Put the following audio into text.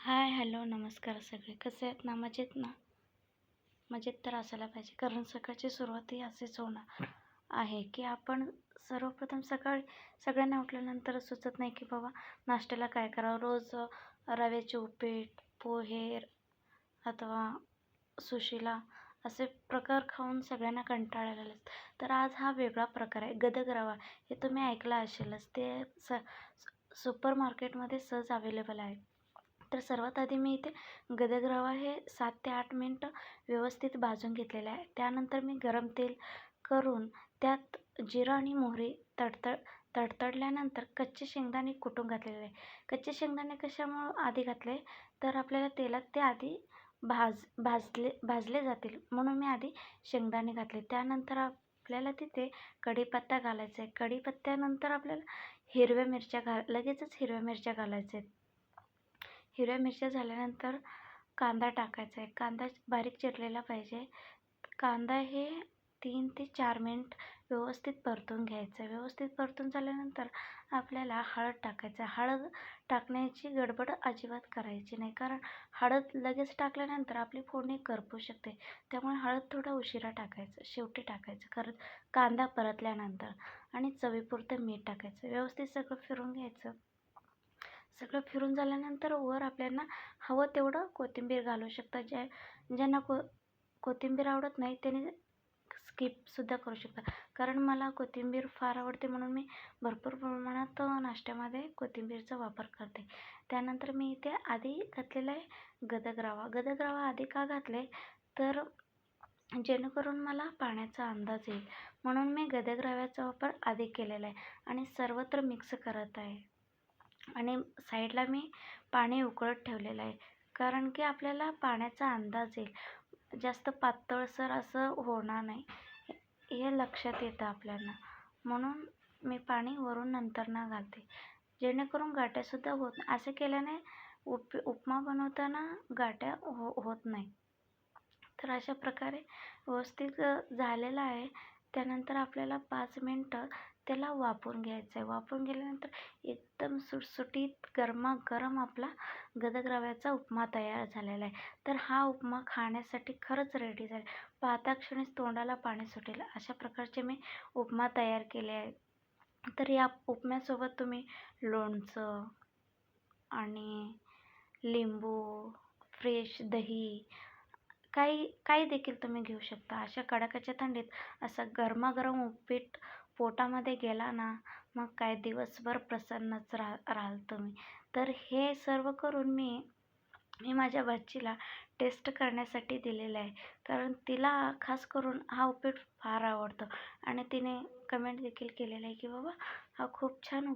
हाय, hello, नमस्कार सगळे. कसे आहेत ना? मजेत ना? मजेत तर असायला पाहिजे, कारण सकाळची सुरुवात ही अशीच होणार आहे की आपण सर्वप्रथम सगळ्यांना उठल्यानंतर सुचत नाही की बाबा नाश्त्याला काय करावं. रोज रव्याचे उपीट, पोहे अथवा सुशिला असे प्रकार खाऊन सगळ्यांना कंटाळा आलेला असतो. तर आज हा वेगळा प्रकार आहे, गदग रवा. हे तुम्ही ऐकलं असेलच. ते सुपर मार्केटमध्ये सहज अवेलेबल आहे. तर सर्वात आधी मी इथे गदग रवा हे 7 ते 8 मिनटं व्यवस्थित भाजून घेतलेलं आहे. त्यानंतर मी गरम तेल करून त्यात जिरं आणि मोहरी तडतडल्यानंतर कच्चे शेंगदाणे कुटून घातलेले आहे. कच्चे शेंगदाणे कशामुळं आधी घातले, तर आपल्याला तेलात ते आधी भाजले जातील म्हणून मी आधी शेंगदाणे घातले. त्यानंतर आपल्याला तिथे कढीपत्ता घालायचा आहे. कढीपत्त्यानंतर आपल्याला लगेचच हिरव्या मिरच्या घालायच्या आहेत. हिरव्या मिरच्या झाल्यानंतर कांदा टाकायचा आहे. कांदा बारीक चिरलेला पाहिजे. कांदा हे 3 ते 4 मिनिट व्यवस्थित परतून घ्यायचं. व्यवस्थित परतून झाल्यानंतर आपल्याला हळद टाकायचं. हळद टाकण्याची गडबड अजिबात करायची नाही, कारण हळद लगेच टाकल्यानंतर आपली फोडणी करपू शकते. त्यामुळे हळद थोडा उशिरा टाकायचं, शेवटी टाकायचं, कारण कांदा परतल्यानंतर. आणि चवीपुरतं मीठ टाकायचं. व्यवस्थित सगळं फिरून घ्यायचं. सगळं फिरून झाल्यानंतर वर आपल्याला हवं तेवढं कोथिंबीर घालू शकता. ज्यांना कोथिंबीर आवडत नाही त्याने स्किपसुद्धा करू शकता, कारण मला कोथिंबीर फार आवडते म्हणून मी भरपूर प्रमाणात नाश्त्यामध्ये कोथिंबीरचा वापर करते. त्यानंतर मी इथे आधी घातलेला आहे गदग रवा. गदग रवा आधी का घातले, तर जेणेकरून मला पाण्याचा अंदाज येईल म्हणून मी गदग रव्याचा वापर आधी केलेला आहे. आणि सर्वत्र मिक्स करत आहे. आणि साईडला मी पाणी उकळत ठेवलेलं आहे, कारण की आपल्याला पाण्याचा अंदाज येईल. जास्त पातळसर असं होणार नाही हे लक्षात येतं आपल्याला, म्हणून मी पाणी वरून नंतरनं घालते, जेणेकरून गाठ्यासुद्धा होत नाही. असं केल्याने उपमा बनवताना गाठ्या होत नाही. तर अशा प्रकारे व्यवस्थित झालेलं आहे. त्यानंतर आपल्याला 5 मिनटं त्याला वाफवून घ्यायचं आहे. वाफवून गेल्यानंतर एकदम सुटसुटीत गरमागरम आपला गदग रव्याचा उपमा तयार झालेला आहे. तर हा उपमा खाण्यासाठी खरंच रेडी झाला. पाहता क्षणीच तोंडाला पाणी सुटेल अशा प्रकारचे मी उपमा तयार केले आहे. तर या उपम्यासोबत तुम्ही लोणचं आणि लिंबू, फ्रेश दही काही देखील तुम्ही घेऊ शकता. अशा कडाक्याच्या थंडीत असं गरमागरम उपीट पोटामध्ये गेला ना, मग काय दिवसभर प्रसन्नच राहाल तुम्ही. तर हे सर्व करून मी माझ्या भाचीला टेस्ट करण्यासाठी दिलेलं आहे, कारण तिला खास करून हा उपीट फार आवडतो. आणि तिने कमेंट देखील केलेलं आहे की बाबा हा खूप छान